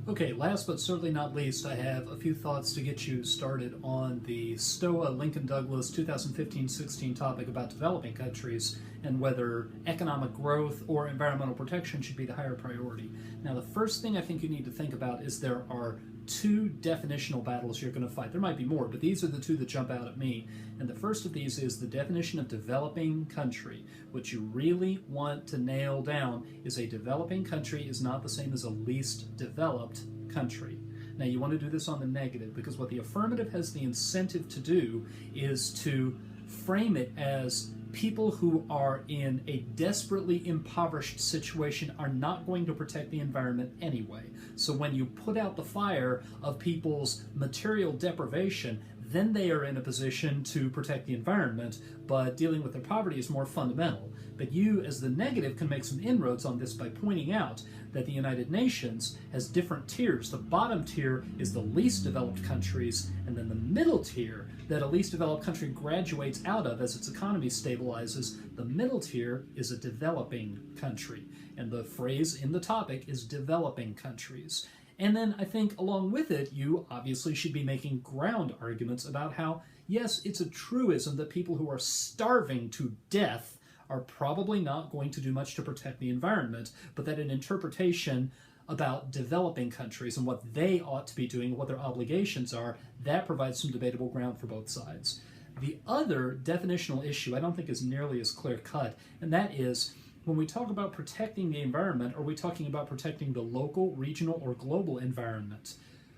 Okay, last but certainly not least, I have a few thoughts to get you started on the Stoa Lincoln Douglas 2015-16 topic about developing countries and whether economic growth or environmental protection should be the higher priority. Now, the first thing I think you need to think about is there are two definitional battles you're going to fight. There might be more, but these are the two that jump out at me. And the first of these is the definition of developing country. What you really want to nail down is a developing country is not the same as a least developed country. Now, you want to do this on the negative, because what the affirmative has the incentive to do is to frame it as people who are in a desperately impoverished situation are not going to protect the environment anyway. So when you put out the fire of people's material deprivation, then they are in a position to protect the environment, but dealing with their poverty is more fundamental. But you, as the negative, can make some inroads on this by pointing out that the United Nations has different tiers. The bottom tier is the least developed countries, and then the middle tier that a least developed country graduates out of as its economy stabilizes, the middle tier is a developing country. And the phrase in the topic is developing countries. And then I think along with it, you obviously should be making ground arguments about how, yes, it's a truism that people who are starving to death are probably not going to do much to protect the environment, but that an interpretation about developing countries and what they ought to be doing, what their obligations are, that provides some debatable ground for both sides. The other definitional issue I don't think is nearly as clear-cut, and that is, when we talk about protecting the environment, are we talking about protecting the local, regional, or global environment?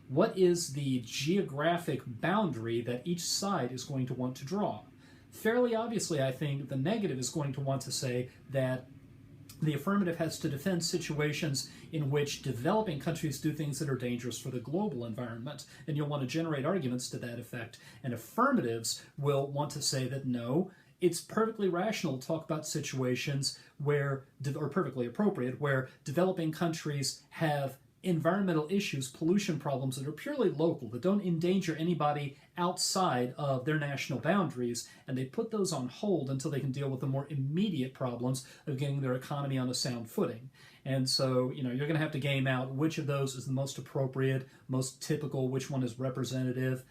What is the geographic boundary that each side is going to want to draw? Fairly obviously, I think the negative is going to want to say that the affirmative has to defend situations in which developing countries do things that are dangerous for the global environment, and you'll want to generate arguments to that effect. And affirmatives will want to say that no, it's perfectly rational to talk about situations where, or perfectly appropriate, where developing countries have environmental issues, pollution problems that are purely local, that don't endanger anybody outside of their national boundaries, and they put those on hold until they can deal with the more immediate problems of getting their economy on a sound footing. And so, you're going to have to game out which of those is the most appropriate, most typical, which one is representative.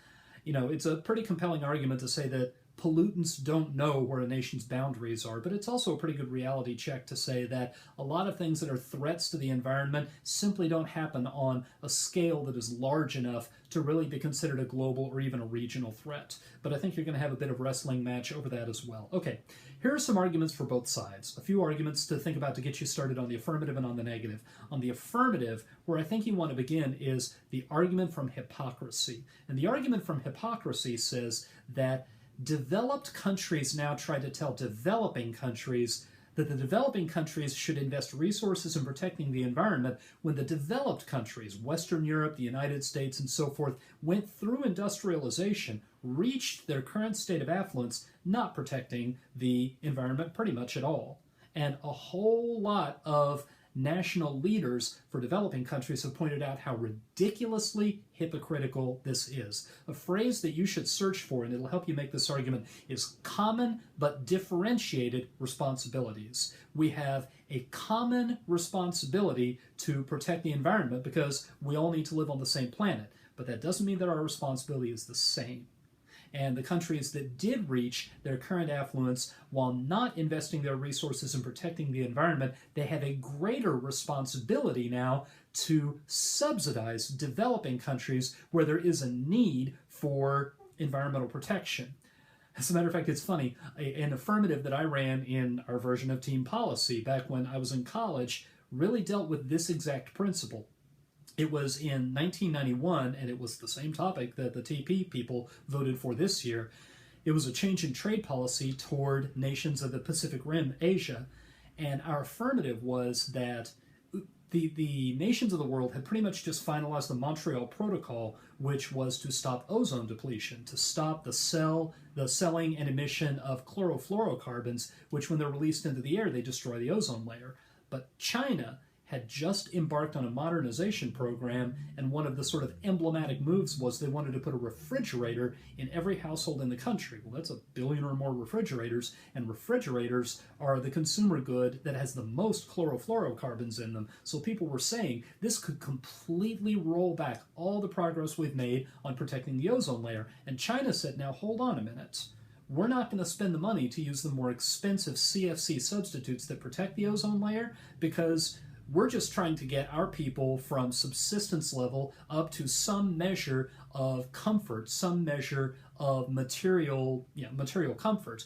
It's a pretty compelling argument to say that pollutants don't know where a nation's boundaries are, but it's also a pretty good reality check to say that a lot of things that are threats to the environment simply don't happen on a scale that is large enough to really be considered a global or even a regional threat. But I think you're going to have a bit of wrestling match over that as well. Okay, here are some arguments for both sides. A few arguments to think about to get you started on the affirmative and on the negative. On the affirmative, where I think you want to begin is the argument from hypocrisy. And the argument from hypocrisy says that developed countries now try to tell developing countries that the developing countries should invest resources in protecting the environment when the developed countries, Western Europe, the United States, and so forth, went through industrialization, reached their current state of affluence, not protecting the environment pretty much at all. And a whole lot of national leaders for developing countries have pointed out how ridiculously hypocritical this is. A phrase that you should search for, and it'll help you make this argument, is common but differentiated responsibilities. We have a common responsibility to protect the environment because we all need to live on the same planet, but that doesn't mean that our responsibility is the same. And the countries that did reach their current affluence while not investing their resources in protecting the environment, they have a greater responsibility now to subsidize developing countries where there is a need for environmental protection. As a matter of fact, it's funny, an affirmative that I ran in our version of Team Policy back when I was in college really dealt with this exact principle. It was in 1991, and it was the same topic that the TP people voted for this year. It was a change in trade policy toward nations of the Pacific Rim, Asia, and our affirmative was that the nations of the world had pretty much just finalized the Montreal Protocol, which was to stop ozone depletion, to stop the selling and emission of chlorofluorocarbons, which when they're released into the air, they destroy the ozone layer. But China had just embarked on a modernization program, and one of the sort of emblematic moves was they wanted to put a refrigerator in every household in the country. Well, that's 1 billion or more refrigerators, and refrigerators are the consumer good that has the most chlorofluorocarbons in them. So people were saying this could completely roll back all the progress we've made on protecting the ozone layer. And China said, now hold on a minute. We're not going to spend the money to use the more expensive CFC substitutes that protect the ozone layer, because we're just trying to get our people from subsistence level up to some measure of comfort, some measure of material comfort.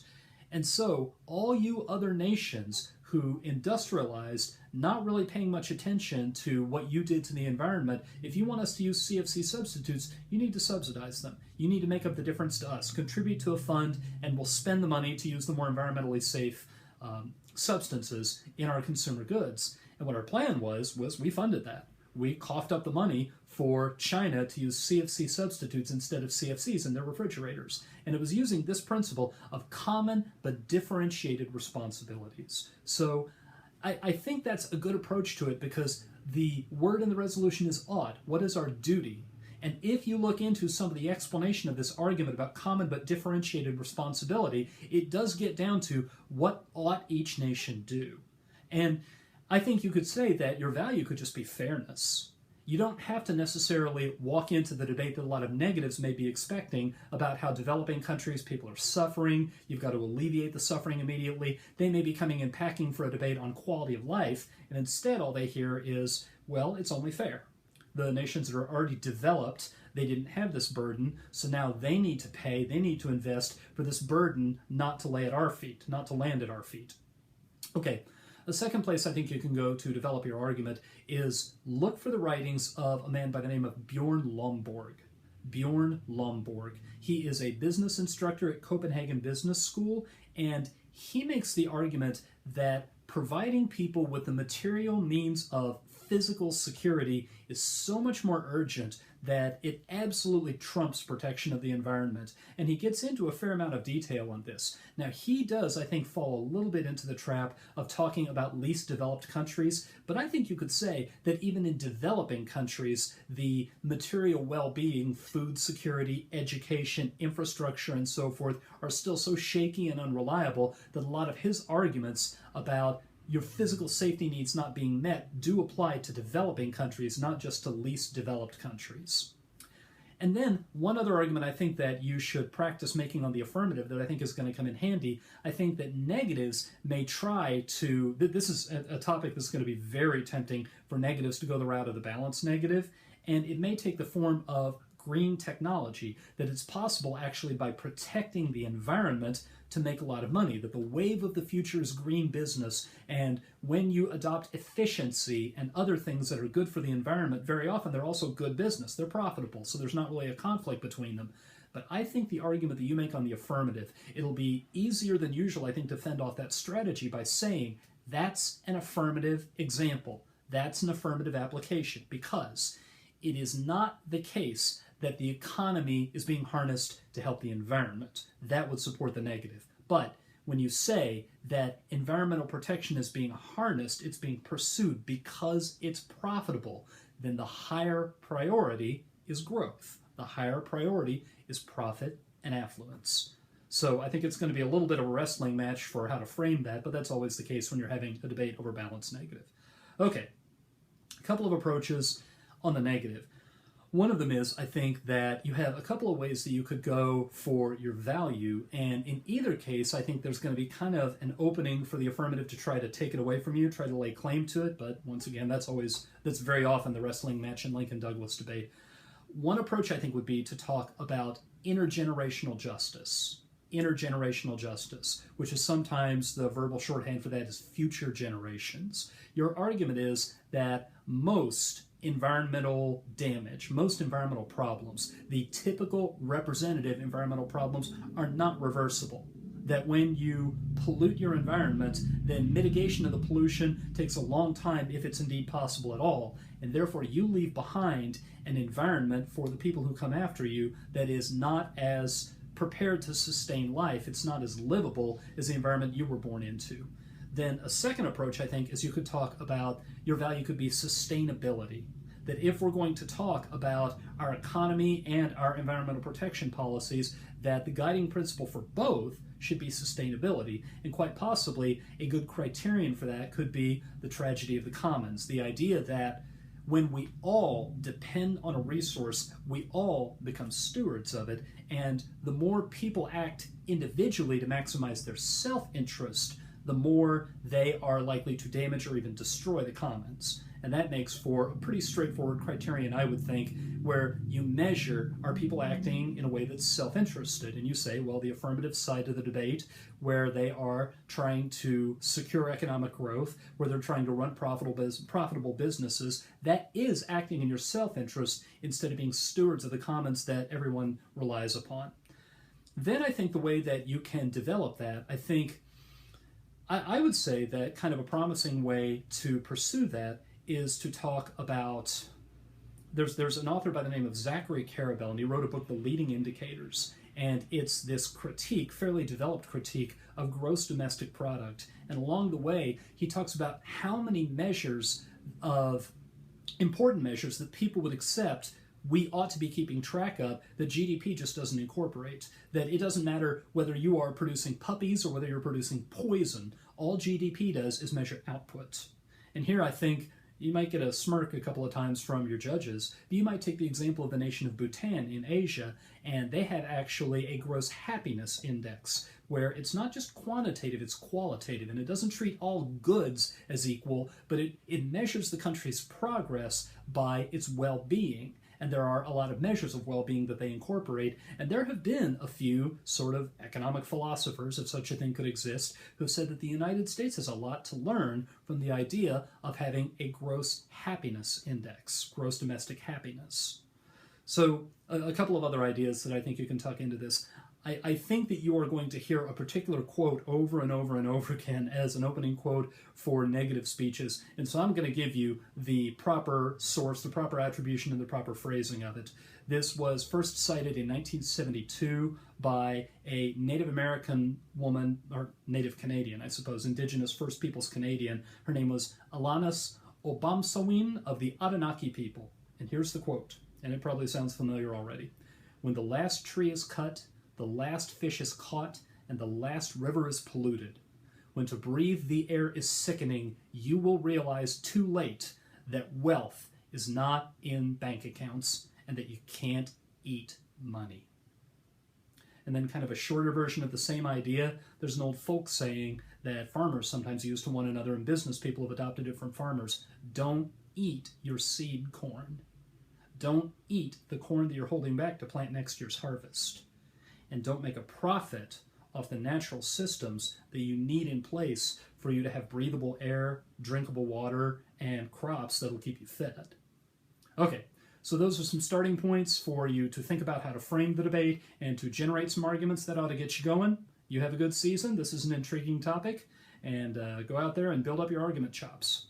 And so all you other nations who industrialized, not really paying much attention to what you did to the environment, if you want us to use CFC substitutes, you need to subsidize them. You need to make up the difference to us. Contribute to a fund, and we'll spend the money to use the more environmentally safe substances in our consumer goods. And what our plan was we funded that. We coughed up the money for China to use CFC substitutes instead of CFCs in their refrigerators. And it was using this principle of common but differentiated responsibilities. So I think that's a good approach to it, because the word in the resolution is ought. What is our duty? And if you look into some of the explanation of this argument about common but differentiated responsibility, it does get down to what ought each nation do. And I think you could say that your value could just be fairness. You don't have to necessarily walk into the debate that a lot of negatives may be expecting about how developing countries, people are suffering. You've got to alleviate the suffering immediately. They may be coming in packing for a debate on quality of life, and instead all they hear is, well, it's only fair. The nations that are already developed, they didn't have this burden, so now they need to pay, they need to invest for this burden not to lay at our feet, not to land at our feet. Okay. The second place I think you can go to develop your argument is look for the writings of a man by the name of Bjorn Lomborg. Bjorn Lomborg. He is a business instructor at Copenhagen Business School, and he makes the argument that providing people with the material means of physical security is so much more urgent that it absolutely trumps protection of the environment. And he gets into a fair amount of detail on this. Now, he does, I think, fall a little bit into the trap of talking about least developed countries, but I think you could say that even in developing countries, the material well-being, food security, education, infrastructure, and so forth are still so shaky and unreliable that a lot of his arguments about your physical safety needs not being met do apply to developing countries, not just to least developed countries. And then one other argument I think that you should practice making on the affirmative that I think is going to come in handy, I think that negatives may try to, this is a topic that's going to be very tempting for negatives to go the route of the balanced negative, and it may take the form of green technology, that it's possible actually by protecting the environment to make a lot of money, that the wave of the future is green business, and when you adopt efficiency and other things that are good for the environment, very often they're also good business, they're profitable, so there's not really a conflict between them. But I think the argument that you make on the affirmative, it'll be easier than usual, I think, to fend off that strategy by saying that's an affirmative example, that's an affirmative application, because it is not the case that the economy is being harnessed to help the environment. That would support the negative. But when you say that environmental protection is being harnessed, it's being pursued because it's profitable, then the higher priority is growth. The higher priority is profit and affluence. So I think it's going to be a little bit of a wrestling match for how to frame that, but that's always the case when you're having a debate over balanced negative. Okay, a couple of approaches on the negative. One of them is, I think, that you have a couple of ways that you could go for your value, and in either case, I think there's going to be kind of an opening for the affirmative to try to take it away from you, try to lay claim to it, but once again, that's very often the wrestling match in Lincoln-Douglas debate. One approach, I think, would be to talk about intergenerational justice. Intergenerational justice, which is sometimes the verbal shorthand for that is future generations. Your argument is that most environmental damage, most environmental problems, the typical representative environmental problems, are not reversible. That when you pollute your environment, then mitigation of the pollution takes a long time, if it's indeed possible at all, and therefore you leave behind an environment for the people who come after you that is not as prepared to sustain life. It's not as livable as the environment you were born into. Then a second approach, I think, is you could talk about your value could be sustainability. That if we're going to talk about our economy and our environmental protection policies, that the guiding principle for both should be sustainability. And quite possibly, a good criterion for that could be the tragedy of the commons. The idea that when we all depend on a resource, we all become stewards of it. And the more people act individually to maximize their self-interest, the more they are likely to damage or even destroy the commons. And that makes for a pretty straightforward criterion, I would think, where you measure, are people acting in a way that's self-interested? And you say, well, the affirmative side of the debate, where they are trying to secure economic growth, where they're trying to run profitable businesses, that is acting in your self-interest instead of being stewards of the commons that everyone relies upon. Then I think the way that you can develop that, I would say that kind of a promising way to pursue that is to talk about, there's an author by the name of Zachary Karabell, and he wrote a book, The Leading Indicators, and it's this critique, fairly developed critique, of gross domestic product. And along the way, he talks about how many measures of, important measures that people would accept we ought to be keeping track of that GDP just doesn't incorporate. That it doesn't matter whether you are producing puppies or whether you're producing poison. All GDP does is measure output. And here I think you might get a smirk a couple of times from your judges, but you might take the example of the nation of Bhutan in Asia, and they had actually a gross happiness index, where it's not just quantitative, it's qualitative, and it doesn't treat all goods as equal, but it measures the country's progress by its well-being. And there are a lot of measures of well-being that they incorporate, and there have been a few sort of economic philosophers, if such a thing could exist, who have said that the United States has a lot to learn from the idea of having a gross happiness index, gross domestic happiness. So a couple of other ideas that I think you can tuck into this. I think that you are going to hear a particular quote over and over and over again as an opening quote for negative speeches, and so I'm going to give you the proper source, the proper attribution, and the proper phrasing of it. This was first cited in 1972 by a Native American woman, or Native Canadian, I suppose, Indigenous First Peoples Canadian. Her name was Alanis Obamsawin of the Abenaki people. And here's the quote, and it probably sounds familiar already. "When the last tree is cut, the last fish is caught, and the last river is polluted. When to breathe the air is sickening, you will realize too late that wealth is not in bank accounts and that you can't eat money." And then kind of a shorter version of the same idea, there's an old folk saying that farmers sometimes use to one another, and business people have adopted it from farmers. Don't eat your seed corn. Don't eat the corn that you're holding back to plant next year's harvest. And don't make a profit off the natural systems that you need in place for you to have breathable air, drinkable water, and crops that'll keep you fed. Okay, so those are some starting points for you to think about how to frame the debate and to generate some arguments that ought to get you going. You have a good season. This is an intriguing topic, and go out there and build up your argument chops.